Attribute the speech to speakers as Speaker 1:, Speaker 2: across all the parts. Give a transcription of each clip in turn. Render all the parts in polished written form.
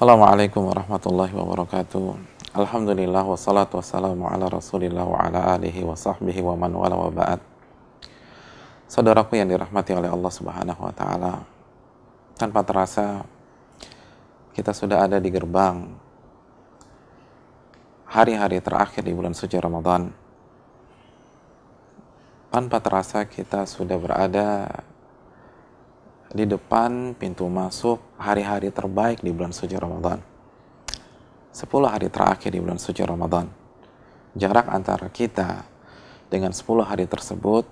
Speaker 1: Assalamualaikum warahmatullahi wabarakatuh. Alhamdulillah wassalatu wassalamu ala rasulillah wa ala alihi wa sahbihi wa man wala wa ba'd. Saudaraku yang dirahmati oleh Allah subhanahu wa ta'ala, tanpa terasa kita sudah ada di gerbang hari-hari terakhir di bulan suci Ramadan. Tanpa terasa kita sudah berada di depan pintu masuk hari-hari terbaik di bulan suci Ramadan. 10 hari terakhir di bulan suci Ramadan. Jarak antara kita dengan 10 hari tersebut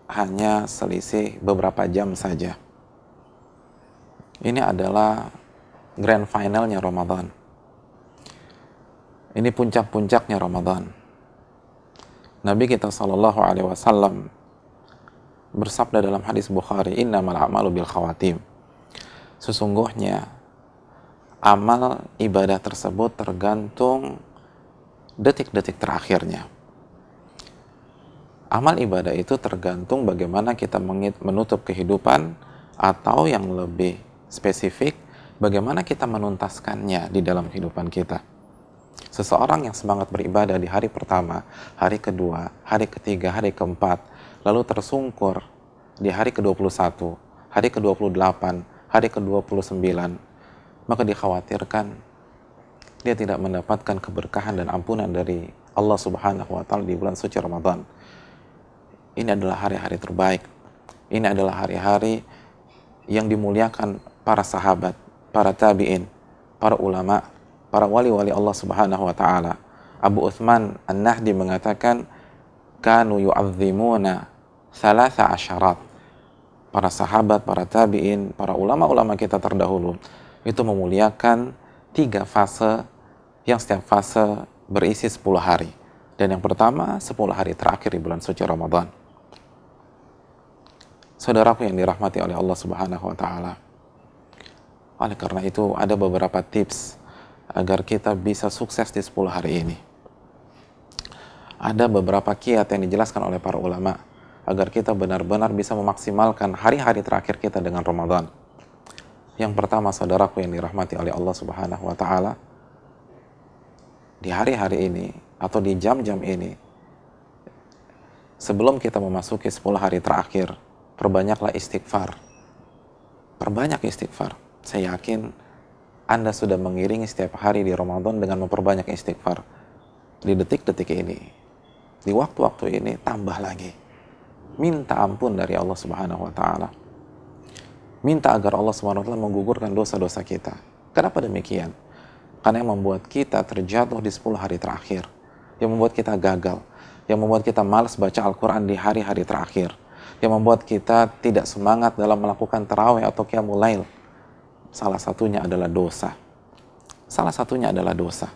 Speaker 1: hanya selisih beberapa jam saja. Ini adalah grand finalnya Ramadan. Ini puncak-puncaknya Ramadan. Nabi kita SAW bersabda dalam hadis Bukhari, innamal a'malu bil khawatim. Sesungguhnya amal ibadah tersebut tergantung detik-detik terakhirnya. Amal ibadah itu tergantung bagaimana kita menutup kehidupan, atau yang lebih spesifik, bagaimana kita menuntaskannya di dalam kehidupan kita. Seseorang yang semangat beribadah di hari pertama, hari kedua, hari ketiga, hari keempat, lalu tersungkur di hari ke-21, hari ke-28, hari ke-29, maka dikhawatirkan dia tidak mendapatkan keberkahan dan ampunan dari Allah subhanahu wa ta'ala di bulan suci Ramadan. Ini adalah hari-hari terbaik. Ini adalah hari-hari yang dimuliakan para sahabat, para tabi'in, para ulama, para wali-wali Allah subhanahu wa ta'ala. Abu Uthman An-Nahdi mengatakan, kanu yu'azzimuna thalatha asyarat. Para sahabat, para tabi'in, para ulama-ulama kita terdahulu itu memuliakan 3 fase, yang setiap fase berisi 10 hari. Dan yang pertama 10 hari terakhir di bulan suci Ramadan. Saudaraku yang dirahmati oleh Allah subhanahu wa ta'ala, oleh karena itu ada beberapa tips agar kita bisa sukses di 10 hari ini. Ada beberapa kiat yang dijelaskan oleh para ulama agar kita benar-benar bisa memaksimalkan hari-hari terakhir kita dengan Ramadan. Yang pertama, saudaraku yang dirahmati oleh Allah subhanahu wa ta'ala, di hari-hari ini atau di jam-jam ini, sebelum kita memasuki 10 hari terakhir, perbanyaklah istighfar. Perbanyak istighfar. Saya yakin Anda sudah mengiringi setiap hari di Ramadan dengan memperbanyak istighfar. Di detik-detik ini, di waktu-waktu ini, tambah lagi. Minta ampun dari Allah subhanahu wa ta'ala. Minta agar Allah subhanahu wa ta'ala menggugurkan dosa-dosa kita. Kenapa demikian? Karena yang membuat kita terjatuh di 10 hari terakhir, yang membuat kita gagal, yang membuat kita malas baca Al-Quran di hari-hari terakhir, yang membuat kita tidak semangat dalam melakukan tarawih atau qiyamul lail, salah satunya adalah dosa. Salah satunya adalah dosa.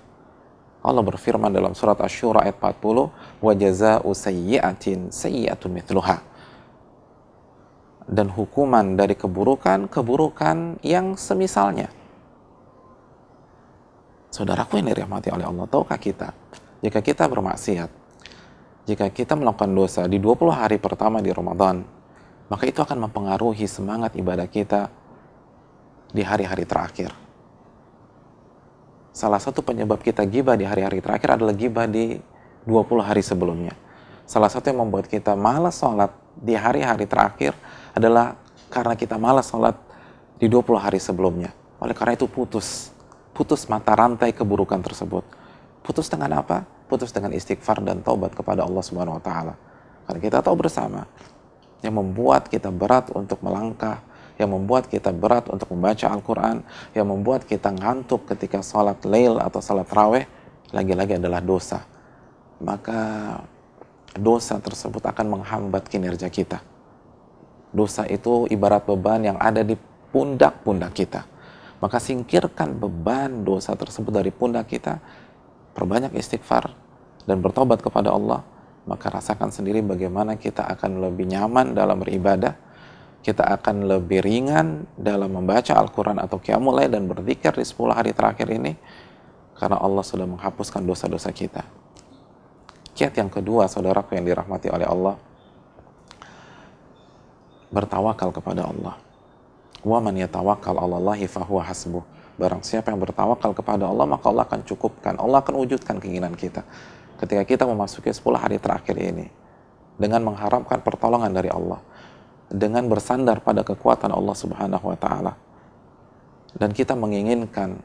Speaker 1: Allah berfirman dalam surat Asy-Syura ayat 40, wa jazaa'u sayyi'atin sayyi'atun mithluha. Dan hukuman dari keburukan, keburukan yang semisalnya. Saudaraku yang dirahmati oleh Allah, tahukah kita, jika kita bermaksiat, jika kita melakukan dosa di 20 hari pertama di Ramadan, maka itu akan mempengaruhi semangat ibadah kita di hari-hari terakhir. Salah satu penyebab kita gibah di hari-hari terakhir adalah gibah di 20 hari sebelumnya. Salah satu yang membuat kita malas sholat di hari-hari terakhir adalah karena kita malas sholat di 20 hari sebelumnya. Oleh karena itu putus mata rantai keburukan tersebut. Putus dengan apa? Putus dengan istighfar dan taubat kepada Allah subhanahu wa ta'ala. Karena kita tahu bersama, yang membuat kita berat untuk melangkah, yang membuat kita berat untuk membaca Al-Quran, yang membuat kita ngantuk ketika sholat lail atau sholat raweh, lagi-lagi adalah dosa. Maka dosa tersebut akan menghambat kinerja kita. Dosa itu ibarat beban yang ada di pundak-pundak kita. Maka singkirkan beban dosa tersebut dari pundak kita, perbanyak istighfar, dan bertobat kepada Allah, maka rasakan sendiri bagaimana kita akan lebih nyaman dalam beribadah, kita akan lebih ringan dalam membaca Al-Quran atau qiyamul lail dan berzikir di 10 hari terakhir ini, karena Allah sudah menghapuskan dosa-dosa kita. Kiat yang kedua, saudaraku yang dirahmati oleh Allah, bertawakal kepada Allah. Wa man yatawakkal 'ala Allahi fahuwa hasbuh. Barang siapa yang bertawakal kepada Allah, maka Allah akan cukupkan, Allah akan wujudkan keinginan kita. Ketika kita memasuki 10 hari terakhir ini, dengan mengharapkan pertolongan dari Allah, dengan bersandar pada kekuatan Allah Subhanahu wa Ta'ala, dan kita menginginkan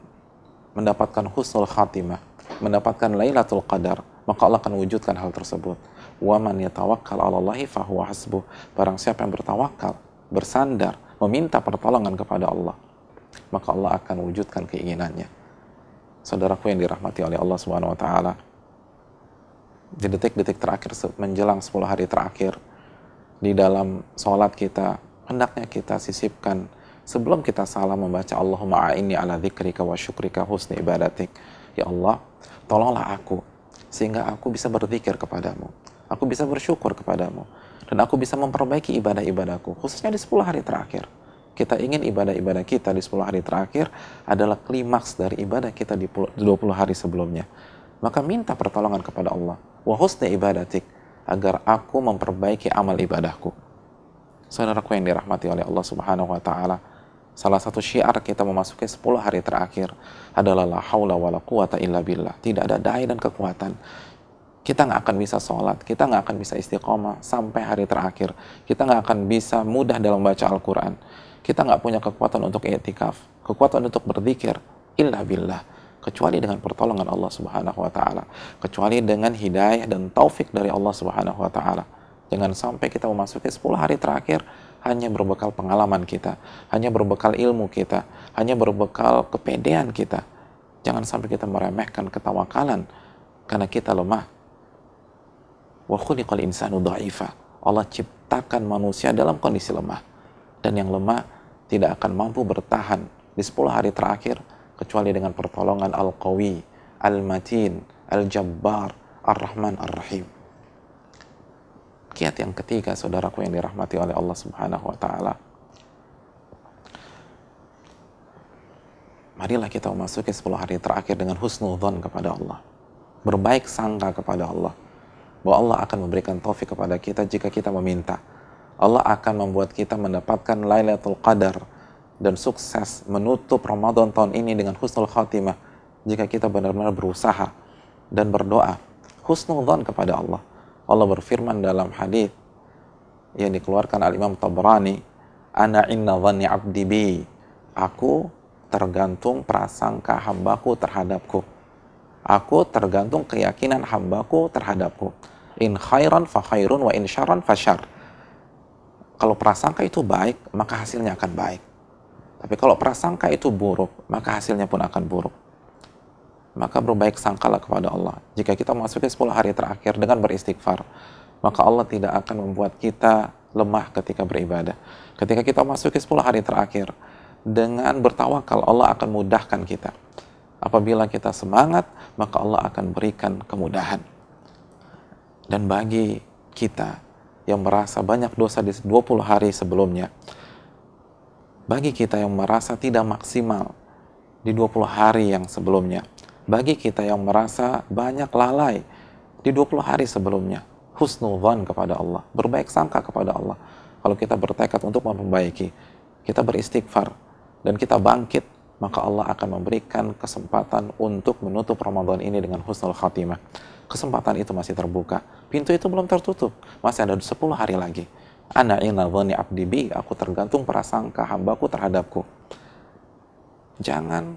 Speaker 1: mendapatkan husnul khatimah, mendapatkan Lailatul Qadar, maka Allah akan wujudkan hal tersebut. Wa man yatawakkal 'ala Allahi fahuwa hasbuh. Barang siapa yang bertawakal, bersandar, meminta pertolongan kepada Allah, maka Allah akan wujudkan keinginannya. Saudaraku yang dirahmati oleh Allah Subhanahu wa Ta'ala, di detik-detik terakhir menjelang 10 hari terakhir, di dalam sholat kita, hendaknya kita sisipkan sebelum kita salam membaca Allahumma a'inni ala dzikrika wa syukrika husni ibadatik. Ya Allah, tolonglah aku sehingga aku bisa berzikir kepadamu, aku bisa bersyukur kepadamu, dan aku bisa memperbaiki ibadah-ibadahku, khususnya di 10 hari terakhir. Kita ingin ibadah-ibadah kita di 10 hari terakhir adalah klimaks dari ibadah kita di 20 hari sebelumnya. Maka minta pertolongan kepada Allah, wa husni ibadatik, agar aku memperbaiki amal ibadahku. Saudaraku yang dirahmati oleh Allah Subhanahu wa Ta'ala, salah satu syiar kita memasuki 10 hari terakhir adalah la haula wa la quwata illa billah. Tidak ada daya dan kekuatan. Kita nggak akan bisa sholat, kita nggak akan bisa istiqomah sampai hari terakhir. Kita nggak akan bisa mudah dalam baca Al-Quran. Kita nggak punya kekuatan untuk i'tikaf, kekuatan untuk berzikir, illa billah, kecuali dengan pertolongan Allah Subhanahu wa Ta'ala, kecuali dengan hidayah dan taufik dari Allah Subhanahu wa Ta'ala. Jangan sampai kita memasuki 10 hari terakhir hanya berbekal pengalaman kita, hanya berbekal ilmu kita, hanya berbekal kepedean kita. Jangan sampai kita meremehkan ketawakalan karena kita lemah. Wa khuliqal insanu dha'ifa. Allah ciptakan manusia dalam kondisi lemah, dan yang lemah tidak akan mampu bertahan di 10 hari terakhir kecuali dengan pertolongan Al-Qawi, Al-Matin, Al-Jabbar, Ar-Rahman, Ar-Rahim. Kiat yang ketiga, saudaraku yang dirahmati oleh Allah Subhanahu wa Ta'ala, marilah kita memasuki 10 hari terakhir dengan husnudzon kepada Allah, berbaik sangka kepada Allah, bahwa Allah akan memberikan taufik kepada kita jika kita meminta. Allah akan membuat kita mendapatkan Lailatul Qadar dan sukses menutup Ramadan tahun ini dengan husnul khatimah jika kita benar-benar berusaha dan berdoa husnudzon kepada Allah. Allah berfirman dalam hadis yang dikeluarkan Al-Imam Tabrani, ana inna dhanni abdi bi, aku tergantung prasangka hambaku terhadapku, aku tergantung keyakinan hambaku terhadapku. In khairan fa khairun wa in syarran fa syarr. Kalau prasangka itu baik, maka hasilnya akan baik. Tapi kalau prasangka itu buruk, maka hasilnya pun akan buruk. Maka berbaik sangkalah kepada Allah. Jika kita memasuki 10 hari terakhir dengan beristighfar, maka Allah tidak akan membuat kita lemah ketika beribadah. Ketika kita memasuki 10 hari terakhir, dengan bertawakal, Allah akan mudahkan kita. Apabila kita semangat, maka Allah akan berikan kemudahan. Dan bagi kita yang merasa banyak dosa di 20 hari sebelumnya, bagi kita yang merasa tidak maksimal di 20 hari yang sebelumnya, bagi kita yang merasa banyak lalai di 20 hari sebelumnya, husnudzan kepada Allah, berbaik sangka kepada Allah. Kalau kita bertekad untuk memperbaiki, kita beristighfar, dan kita bangkit, maka Allah akan memberikan kesempatan untuk menutup Ramadan ini dengan husnul khatimah. Kesempatan itu masih terbuka, pintu itu belum tertutup, masih ada 10 hari lagi. Ana inna dhanni abdi bi, aku tergantung prasangka hambaku terhadapku. Jangan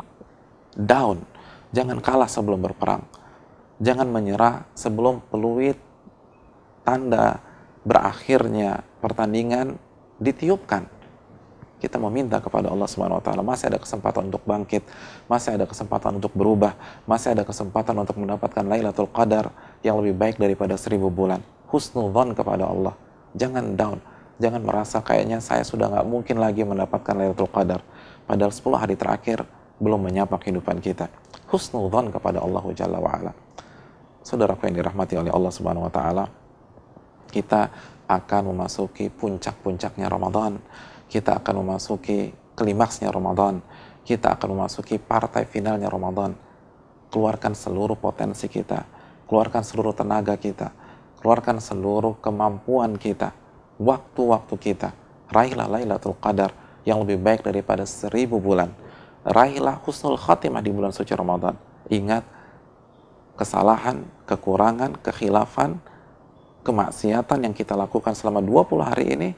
Speaker 1: down, jangan kalah sebelum berperang, jangan menyerah sebelum peluit tanda berakhirnya pertandingan ditiupkan. Kita meminta kepada Allah Subhanahu wa Ta'ala, masih ada kesempatan untuk bangkit, masih ada kesempatan untuk berubah, masih ada kesempatan untuk mendapatkan Lailatul Qadar yang lebih baik daripada 1000 bulan. Husnudzan kepada Allah, jangan down, jangan merasa kayaknya saya sudah nggak mungkin lagi mendapatkan Lailatul Qadar, padahal 10 hari terakhir belum menyapa kehidupan kita. Husnudzan kepada Allah Jalla wa'ala. Saudaraku yang dirahmati oleh Allah Subhanahu wa Ta'ala, kita akan memasuki puncak-puncaknya Ramadan. Kita akan memasuki klimaksnya Ramadan. Kita akan memasuki partai finalnya Ramadan. Keluarkan seluruh potensi kita. Keluarkan seluruh tenaga kita. Keluarkan seluruh kemampuan kita. Waktu-waktu kita. Raihlah Lailatul Qadar yang lebih baik daripada 1000 bulan. raihlah husnul khatimah di bulan suci Ramadan. Ingat, kesalahan, kekurangan, kekhilafan, kemaksiatan yang kita lakukan selama 20 hari ini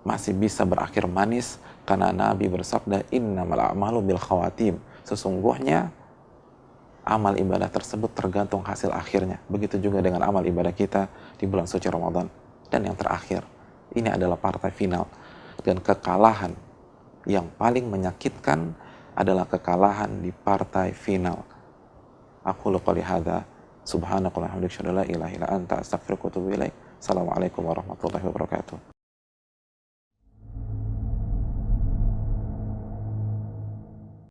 Speaker 1: masih bisa berakhir manis, karena Nabi bersabda, innamal a'malu bil khawatim. Sesungguhnya amal ibadah tersebut tergantung hasil akhirnya. Begitu juga dengan amal ibadah kita di bulan suci Ramadan. Dan yang terakhir, ini adalah partai final. Dan kekalahan yang paling menyakitkan adalah kekalahan di partai final. Aku qouli hadza, subhanakallahumma wa bihamdika, la ilaha illa anta, astaghfiruka wa atubu ilaik. Assalamualaikum warahmatullahi wabarakatuh.